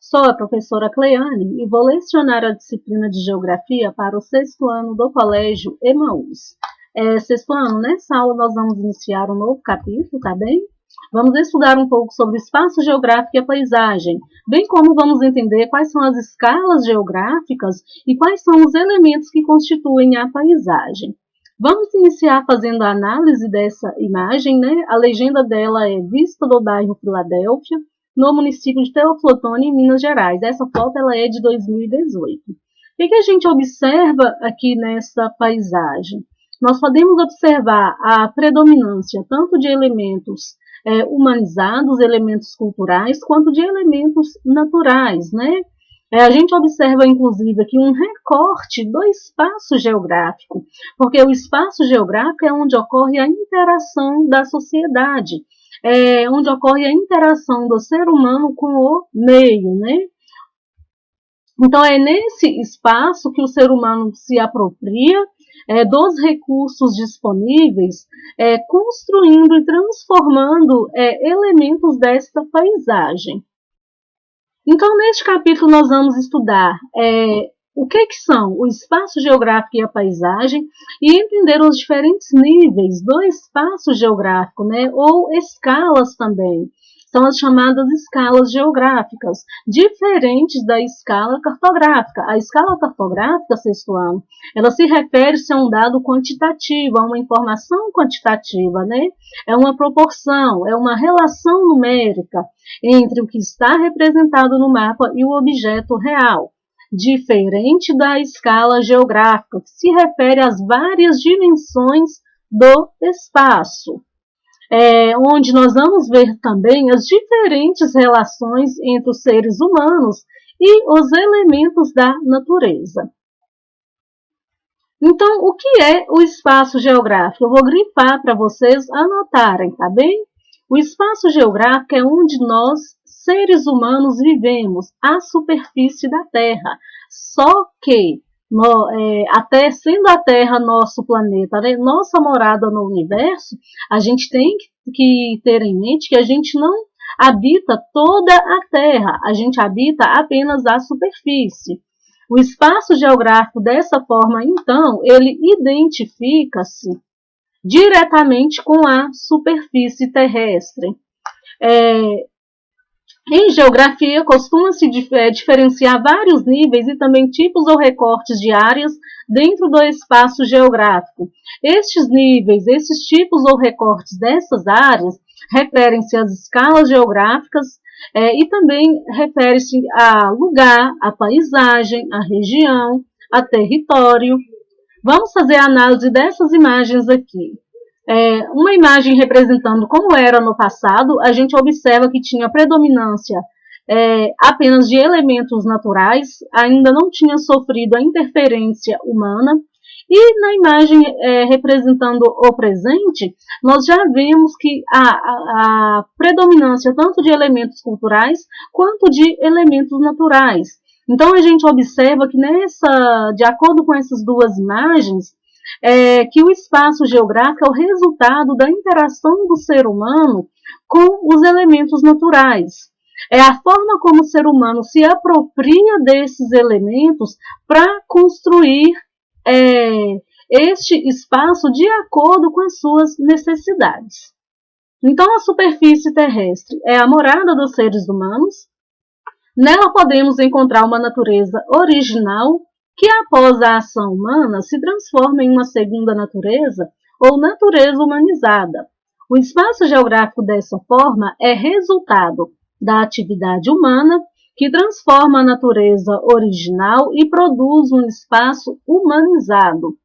Sou a professora Cleane e vou lecionar a disciplina de Geografia para o sexto ano do Colégio Emaús. Sexto ano, nessa aula nós vamos iniciar um novo capítulo, tá bem? Vamos estudar um pouco sobre o espaço geográfico e a paisagem, bem como vamos entender quais são as escalas geográficas e quais são os elementos que constituem a paisagem. Vamos iniciar fazendo a análise dessa imagem, né? A legenda dela é Vista do bairro Filadélfia, no município de Teoflotone, em Minas Gerais. Essa foto ela é de 2018. O que a gente observa aqui nessa paisagem? Nós podemos observar a predominância tanto de elementos humanizados, elementos culturais, quanto de elementos naturais, né? A gente observa, inclusive, aqui um recorte do espaço geográfico, porque o espaço geográfico é onde ocorre a interação da sociedade, onde ocorre a interação do ser humano com o meio, né? Então, é nesse espaço que o ser humano se apropria dos recursos disponíveis, construindo e transformando elementos desta paisagem. Então, neste capítulo, nós vamos estudar o que são o espaço geográfico e a paisagem e entender os diferentes níveis do espaço geográfico, né, ou escalas também. São as chamadas escalas geográficas, diferentes da escala cartográfica. A escala cartográfica, sexto ano, ela se refere-se a um dado quantitativo, a uma informação quantitativa, né? É uma proporção, é uma relação numérica entre o que está representado no mapa e o objeto real, diferente da escala geográfica, que se refere às várias dimensões do espaço. Onde nós vamos ver também as diferentes relações entre os seres humanos e os elementos da natureza. Então, o que é o espaço geográfico? Eu vou grifar para vocês anotarem, tá bem? O espaço geográfico é onde nós, seres humanos, vivemos, a superfície da Terra. Só que, até sendo a Terra nosso planeta, né, nossa morada no universo, a gente tem que ter em mente que a gente não habita toda a Terra, a gente habita apenas a superfície. O espaço geográfico dessa forma, então, ele identifica-se diretamente com a superfície terrestre. Em geografia, costuma-se diferenciar vários níveis e também tipos ou recortes de áreas dentro do espaço geográfico. Estes níveis, esses tipos ou recortes dessas áreas referem-se às escalas geográficas e também refere-se a lugar, a paisagem, a região, a território. Vamos fazer a análise dessas imagens aqui. Uma imagem representando como era no passado, a gente observa que tinha predominância apenas de elementos naturais, ainda não tinha sofrido a interferência humana, e na imagem representando o presente, nós já vemos que a predominância tanto de elementos culturais quanto de elementos naturais. Então a gente observa que de acordo com essas duas imagens, que o espaço geográfico é o resultado da interação do ser humano com os elementos naturais. É a forma como o ser humano se apropria desses elementos para construir este espaço de acordo com as suas necessidades. Então, a superfície terrestre é a morada dos seres humanos. Nela podemos encontrar uma natureza original que, após a ação humana, se transforma em uma segunda natureza ou natureza humanizada. O espaço geográfico, dessa forma, é resultado da atividade humana que transforma a natureza original e produz um espaço humanizado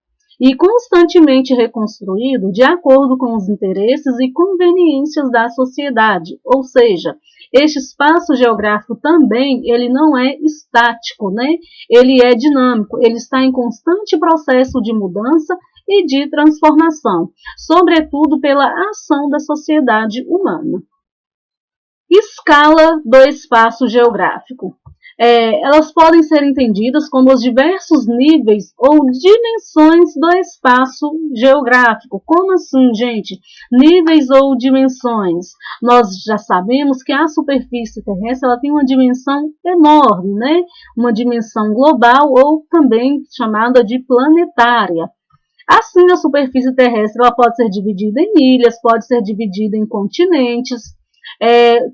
e constantemente reconstruído de acordo com os interesses e conveniências da sociedade, ou seja, este espaço geográfico também, ele não é estático, né? Ele é dinâmico, ele está em constante processo de mudança e de transformação, sobretudo pela ação da sociedade humana. Escala do espaço geográfico. Elas podem ser entendidas como os diversos níveis ou dimensões do espaço geográfico. Como assim, gente? Níveis ou dimensões? Nós já sabemos que a superfície terrestre ela tem uma dimensão enorme, né? Uma dimensão global ou também chamada de planetária. Assim, a superfície terrestre ela pode ser dividida em ilhas, pode ser dividida em continentes,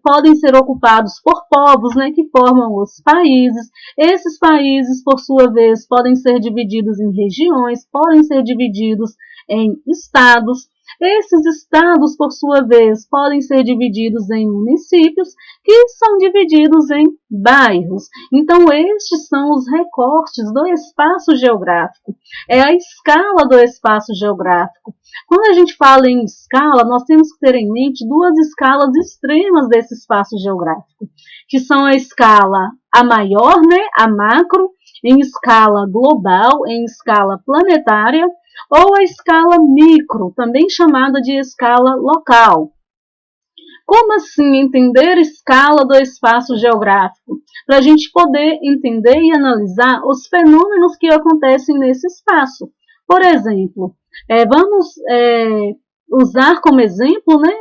podem ser ocupados por povos, né, que formam os países. Esses países, por sua vez, podem ser divididos em regiões, podem ser divididos em estados. Esses estados, por sua vez, podem ser divididos em municípios, que são divididos em bairros. Então, estes são os recortes do espaço geográfico. É a escala do espaço geográfico. Quando a gente fala em escala, nós temos que ter em mente duas escalas extremas desse espaço geográfico, que são a escala a maior, né, a macro, em escala global, em escala planetária, ou a escala micro, também chamada de escala local. Como assim entender a escala do espaço geográfico? Para a gente poder entender e analisar os fenômenos que acontecem nesse espaço. Por exemplo, vamos usar como exemplo, né,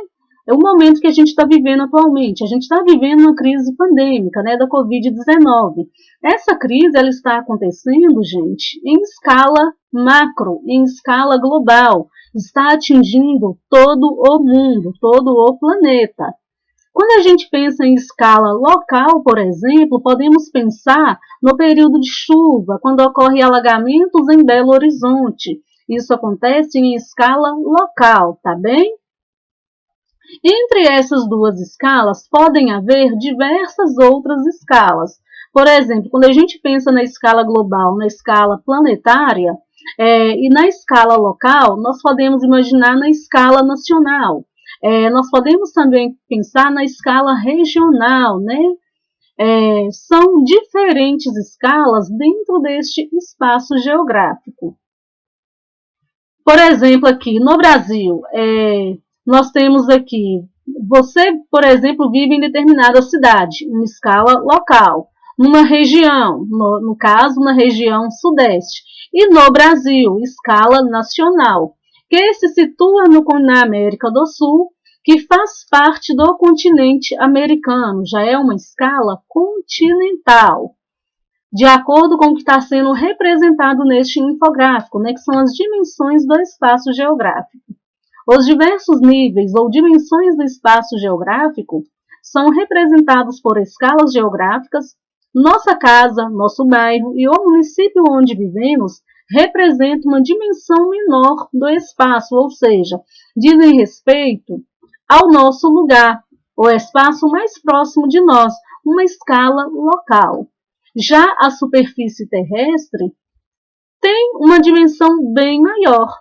o momento que a gente está vivendo atualmente. A gente está vivendo uma crise pandêmica, né, da Covid-19. Essa crise ela está acontecendo, gente, em escala macro, em escala global. Está atingindo todo o mundo, todo o planeta. Quando a gente pensa em escala local, por exemplo, podemos pensar no período de chuva, quando ocorrem alagamentos em Belo Horizonte. Isso acontece em escala local, tá bem? Entre essas duas escalas, podem haver diversas outras escalas. Por exemplo, quando a gente pensa na escala global, na escala planetária, e na escala local, nós podemos imaginar na escala nacional. Nós podemos também pensar na escala regional, né? São diferentes escalas dentro deste espaço geográfico. Por exemplo, aqui no Brasil, nós temos aqui, você, por exemplo, vive em determinada cidade, em escala local, numa região, no caso, na região sudeste, e no Brasil, escala nacional, que se situa na América do Sul, que faz parte do continente americano, já é uma escala continental, de acordo com o que está sendo representado neste infográfico, né, que são as dimensões do espaço geográfico. Os diversos níveis ou dimensões do espaço geográfico são representados por escalas geográficas. Nossa casa, nosso bairro e o município onde vivemos representam uma dimensão menor do espaço, ou seja, dizem respeito ao nosso lugar, o espaço mais próximo de nós, uma escala local. Já a superfície terrestre tem uma dimensão bem maior,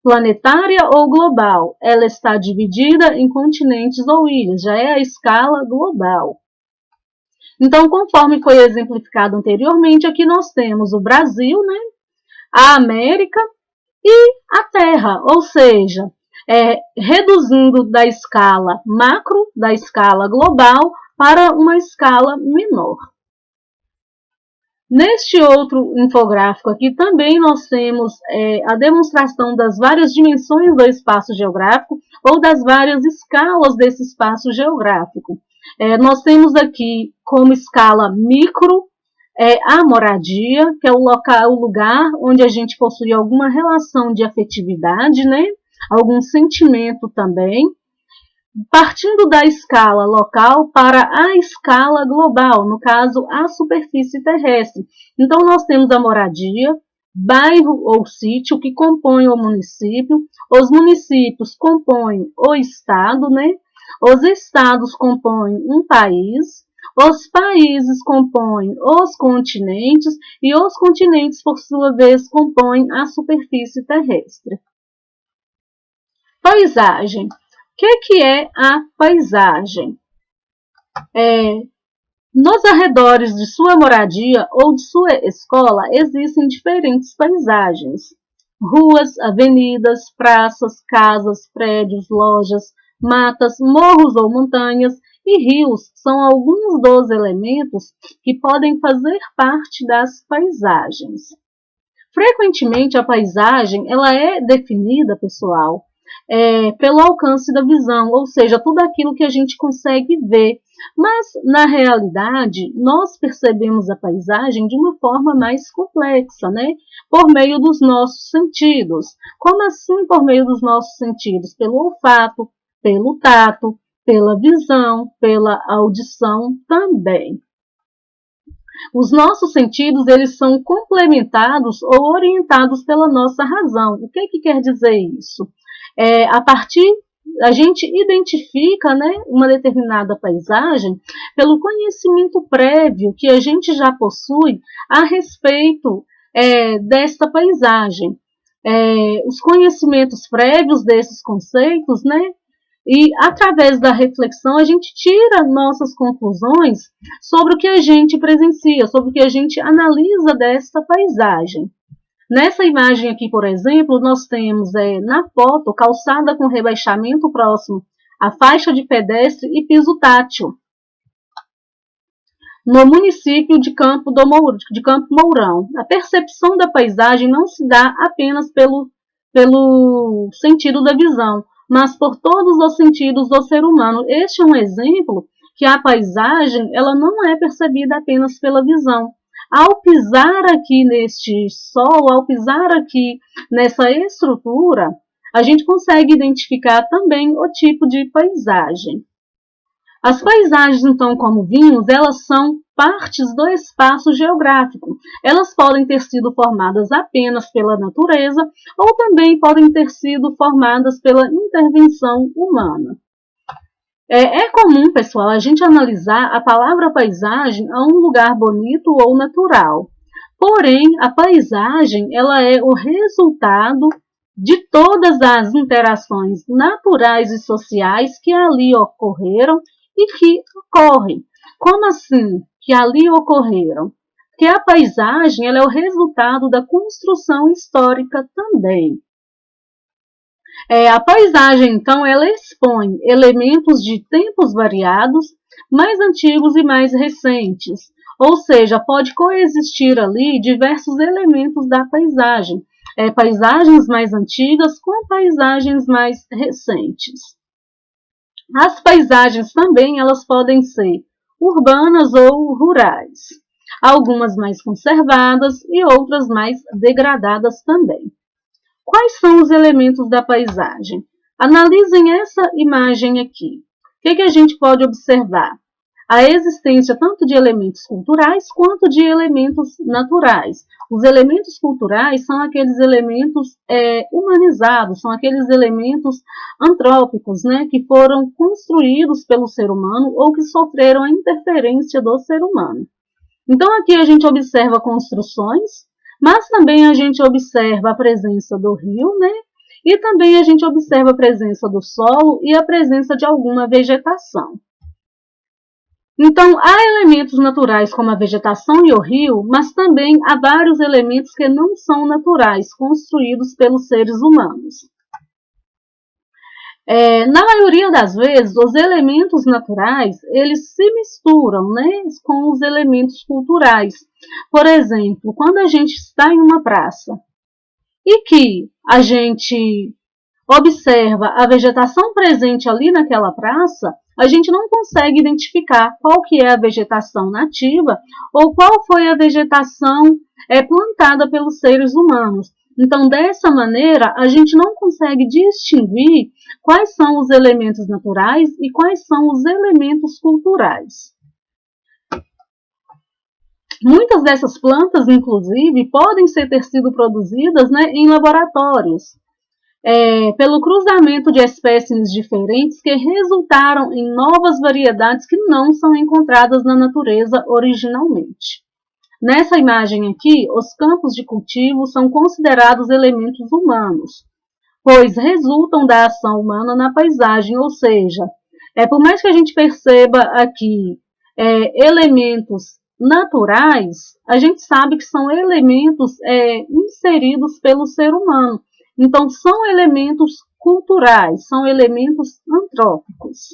planetária ou global. Ela está dividida em continentes ou ilhas, já é a escala global. Então, conforme foi exemplificado anteriormente, aqui nós temos o Brasil, né, a América e a Terra, ou seja, reduzindo da escala macro, da escala global, para uma escala menor. Neste outro infográfico aqui também nós temos a demonstração das várias dimensões do espaço geográfico ou das várias escalas desse espaço geográfico. Nós temos aqui como escala micro a moradia, que é o lugar onde a gente possui alguma relação de afetividade, né? Algum sentimento também. Partindo da escala local para a escala global, no caso, a superfície terrestre. Então, nós temos a moradia, bairro ou sítio, que compõe o município, os municípios compõem o estado, né? Os estados compõem um país, os países compõem os continentes e os continentes, por sua vez, compõem a superfície terrestre. Paisagem. O que é a paisagem? Nos arredores de sua moradia ou de sua escola existem diferentes paisagens. Ruas, avenidas, praças, casas, prédios, lojas, matas, morros ou montanhas e rios são alguns dos elementos que podem fazer parte das paisagens. Frequentemente, a paisagem ela é definida, pessoal, pelo alcance da visão, ou seja, tudo aquilo que a gente consegue ver. Mas, na realidade, nós percebemos a paisagem de uma forma mais complexa, né? Por meio dos nossos sentidos. Como assim por meio dos nossos sentidos? Pelo olfato, pelo tato, pela visão, pela audição também. Os nossos sentidos, eles são complementados ou orientados pela nossa razão. O que quer dizer isso? A gente identifica, né, uma determinada paisagem pelo conhecimento prévio que a gente já possui a respeito desta paisagem. Os conhecimentos prévios desses conceitos, né, e através da reflexão a gente tira nossas conclusões sobre o que a gente presencia, sobre o que a gente analisa desta paisagem. Nessa imagem aqui, por exemplo, nós temos na foto calçada com rebaixamento próximo à faixa de pedestre e piso tátil, no município de Campo Mourão. A percepção da paisagem não se dá apenas pelo sentido da visão, mas por todos os sentidos do ser humano. Este é um exemplo que a paisagem ela não é percebida apenas pela visão. Ao pisar aqui neste solo, ao pisar aqui nessa estrutura, a gente consegue identificar também o tipo de paisagem. As paisagens, então, como vimos, elas são partes do espaço geográfico. Elas podem ter sido formadas apenas pela natureza ou também podem ter sido formadas pela intervenção humana. É comum, pessoal, a gente analisar a palavra paisagem a um lugar bonito ou natural. Porém, a paisagem ela é o resultado de todas as interações naturais e sociais que ali ocorreram e que ocorrem. Como assim que ali ocorreram? Porque a paisagem ela é o resultado da construção histórica também. A paisagem, então, ela expõe elementos de tempos variados, mais antigos e mais recentes. Ou seja, pode coexistir ali diversos elementos da paisagem. Paisagens mais antigas com paisagens mais recentes. As paisagens também elas podem ser urbanas ou rurais. Algumas mais conservadas e outras mais degradadas também. Quais são os elementos da paisagem? Analisem essa imagem aqui. O que a gente pode observar? A existência tanto de elementos culturais quanto de elementos naturais. Os elementos culturais são aqueles elementos humanizados, são aqueles elementos antrópicos, né, que foram construídos pelo ser humano ou que sofreram a interferência do ser humano. Então aqui a gente observa construções, mas também a gente observa a presença do rio, né? E também a gente observa a presença do solo e a presença de alguma vegetação. Então, há elementos naturais como a vegetação e o rio, mas também há vários elementos que não são naturais, construídos pelos seres humanos. Na maioria das vezes, os elementos naturais, eles se misturam, né, com os elementos culturais. Por exemplo, quando a gente está em uma praça e que a gente observa a vegetação presente ali naquela praça, a gente não consegue identificar qual que é a vegetação nativa ou qual foi a vegetação plantada pelos seres humanos. Então, dessa maneira, a gente não consegue distinguir quais são os elementos naturais e quais são os elementos culturais. Muitas dessas plantas, inclusive, podem ter sido produzidas, né, em laboratórios, pelo cruzamento de espécies diferentes que resultaram em novas variedades que não são encontradas na natureza originalmente. Nessa imagem aqui, os campos de cultivo são considerados elementos humanos, pois resultam da ação humana na paisagem, ou seja, por mais que a gente perceba aqui elementos naturais, a gente sabe que são elementos inseridos pelo ser humano. Então, são elementos culturais, são elementos antrópicos.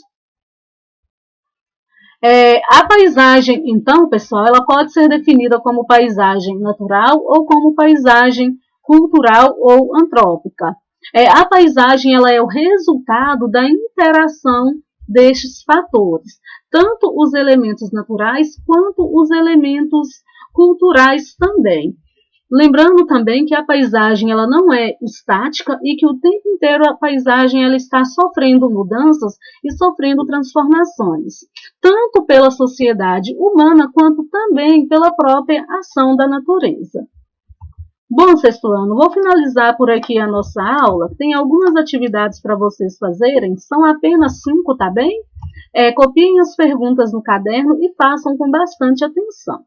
A paisagem, então, pessoal, ela pode ser definida como paisagem natural ou como paisagem cultural ou antrópica. A paisagem ela é o resultado da interação destes fatores, tanto os elementos naturais quanto os elementos culturais também. Lembrando também que a paisagem ela não é estática e que o tempo inteiro a paisagem ela está sofrendo mudanças e sofrendo transformações, tanto pela sociedade humana quanto também pela própria ação da natureza. Bom, sexto ano, vou finalizar por aqui a nossa aula. Tem algumas atividades para vocês fazerem, são apenas 5, tá bem? Copiem as perguntas no caderno e façam com bastante atenção.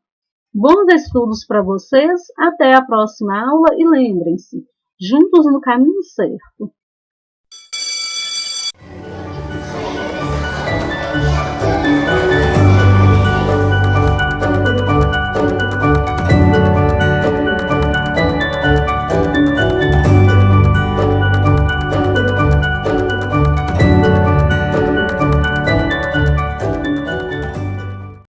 Bons estudos para vocês, até a próxima aula e lembrem-se, juntos no caminho certo.